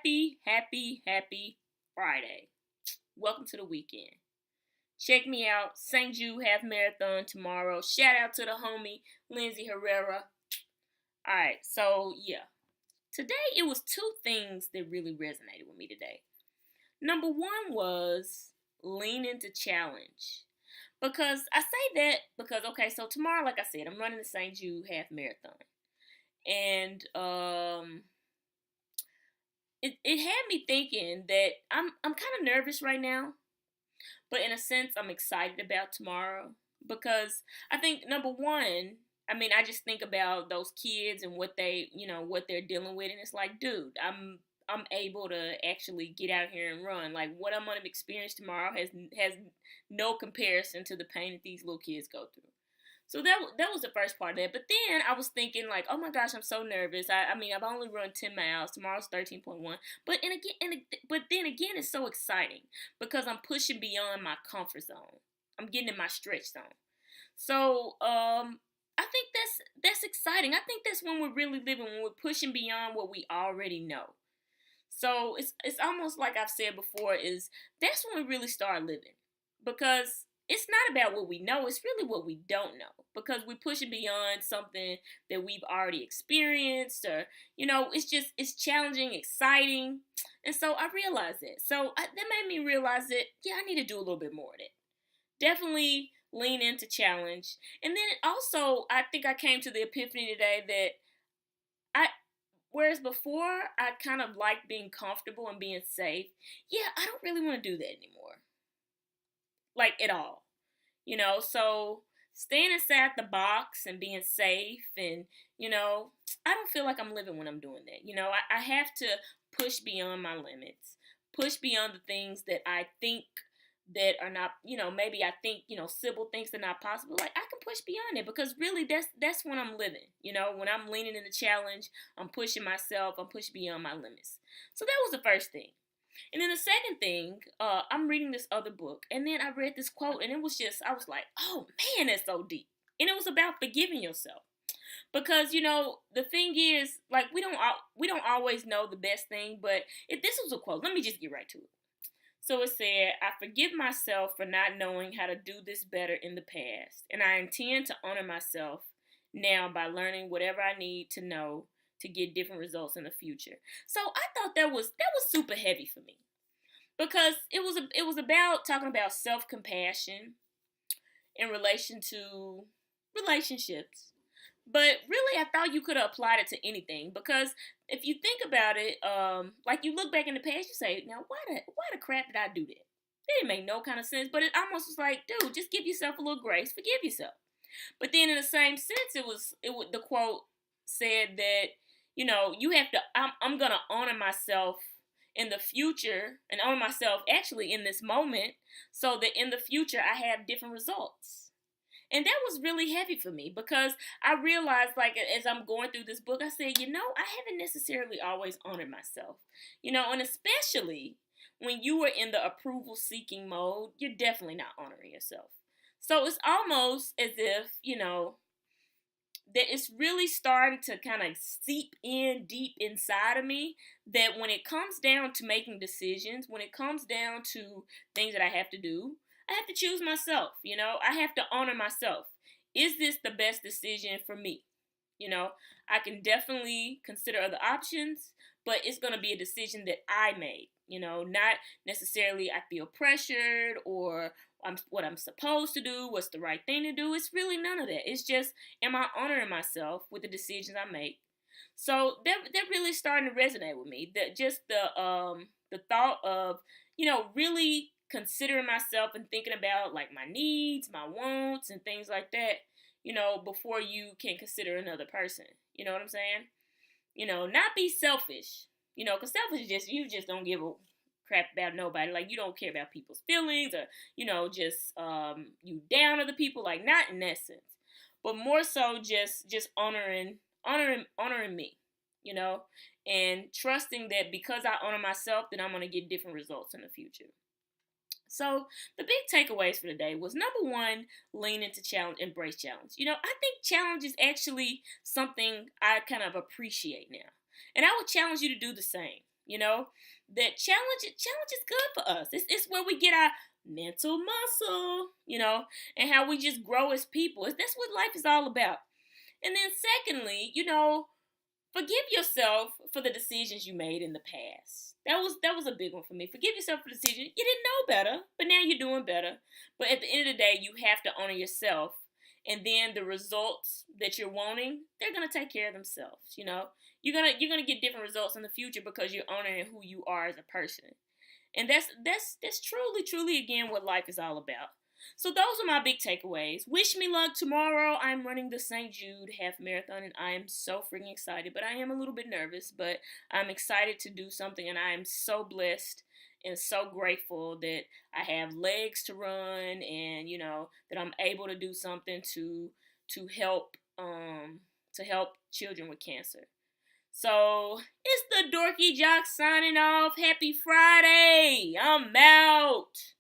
Happy Friday. Welcome to the weekend. Check me out, St. Jude Half Marathon tomorrow. Shout out to the homie, Lindsay Herrera. Alright, so yeah. Today it was two things that really resonated with me today. Number one was lean into challenge. Because I say that because, okay, so tomorrow, like I said, I'm running the St. Jude Half Marathon. And, it had me thinking that I'm kind of nervous right now, but in a sense I'm excited about tomorrow because I think number one, I mean I just think about those kids and what what they're dealing with, and it's like, dude, I'm able to actually get out here and run. Like what I'm gonna experience tomorrow has no comparison to the pain that these little kids go through. So that was the first part of that. But then I was thinking like, oh my gosh, I'm so nervous. I mean, I've only run 10 miles. Tomorrow's 13.1. But then again, it's so exciting because I'm pushing beyond my comfort zone. I'm getting in my stretch zone. So I think that's exciting. I think that's when we're really living, when we're pushing beyond what we already know. So it's almost like I've said before, is that's when we really start living. Because it's not about what we know, it's really what we don't know. Because we're pushing beyond something that we've already experienced, or, it's challenging, exciting. And so I realized that. That made me realize that, yeah, I need to do a little bit more of that. Definitely lean into challenge. And then also, I think I came to the epiphany today that I, whereas before I kind of liked being comfortable and being safe, yeah, I don't really want to do that anymore. Like at all. So staying inside the box and being safe, and, I don't feel like I'm living when I'm doing that. I have to push beyond my limits, push beyond the things that I think that are not, maybe I think, Sybil thinks they're not possible. Like I can push beyond it because really that's when I'm living. When I'm leaning in the challenge, I'm pushing myself, I'm pushing beyond my limits. So that was the first thing. And then the second thing, I'm reading this other book, and then I read this quote, and I was like, oh man, that's so deep. And it was about forgiving yourself. Because, the thing is, like, we don't always know the best thing, but if this was a quote, let me just get right to it. So it said, I forgive myself for not knowing how to do this better in the past, and I intend to honor myself now by learning whatever I need to know to get different results in the future. So I thought that was super heavy for me because it was about talking about self-compassion in relation to relationships. But really, I thought you could have applied it to anything because if you think about it, like you look back in the past, you say, now why the crap did I do that? That didn't make no kind of sense. But it almost was like, dude, just give yourself a little grace, forgive yourself. But then in the same sense, the quote said that, you have to, I'm going to honor myself in the future and honor myself actually in this moment so that in the future I have different results. And that was really heavy for me because I realized, like, as I'm going through this book, I said, I haven't necessarily always honored myself. And especially when you are in the approval seeking mode, you're definitely not honoring yourself. So it's almost as if, that it's really starting to kind of seep in deep inside of me that when it comes down to making decisions, when it comes down to things that I have to do, I have to choose myself. I have to honor myself. Is this the best decision for me? I can definitely consider other options, but it's going to be a decision that I made. Not necessarily I feel pressured or what I'm supposed to do, what's the right thing to do. It's really none of that. It's just, am I honoring myself with the decisions I make? So that really starting to resonate with me. That just the thought of, really considering myself and thinking about like my needs, my wants, and things like that, before you can consider another person. You know what I'm saying? Not be selfish. Because selfish is just, you just don't give a crap about nobody. Like, you don't care about people's feelings or, just you down other people. Like, not in that sense. But more so just honoring me, and trusting that because I honor myself, then I'm going to get different results in the future. So the big takeaways for today was number one, lean into challenge, embrace challenge. I think challenge is actually something I kind of appreciate now. And I would challenge you to do the same. You know, that challenge is good for us. It's where we get our mental muscle, and how we just grow as people. That's what life is all about. And then secondly, forgive yourself for the decisions you made in the past. That was a big one for me. Forgive yourself for the decision. You didn't know better, but now you're doing better. But at the end of the day, you have to honor yourself. And then the results that you're wanting, they're gonna take care of themselves. You're gonna get different results in the future because you're honoring who you are as a person. And that's truly again what life is all about. So those are my big takeaways. Wish me luck tomorrow. I'm running the St. Jude half marathon and I am so freaking excited, but I am a little bit nervous, but I'm excited to do something and I am so blessed and so grateful that I have legs to run and that I'm able to do something to help children with cancer. So it's the Dorky Jock signing off. Happy Friday. I'm out.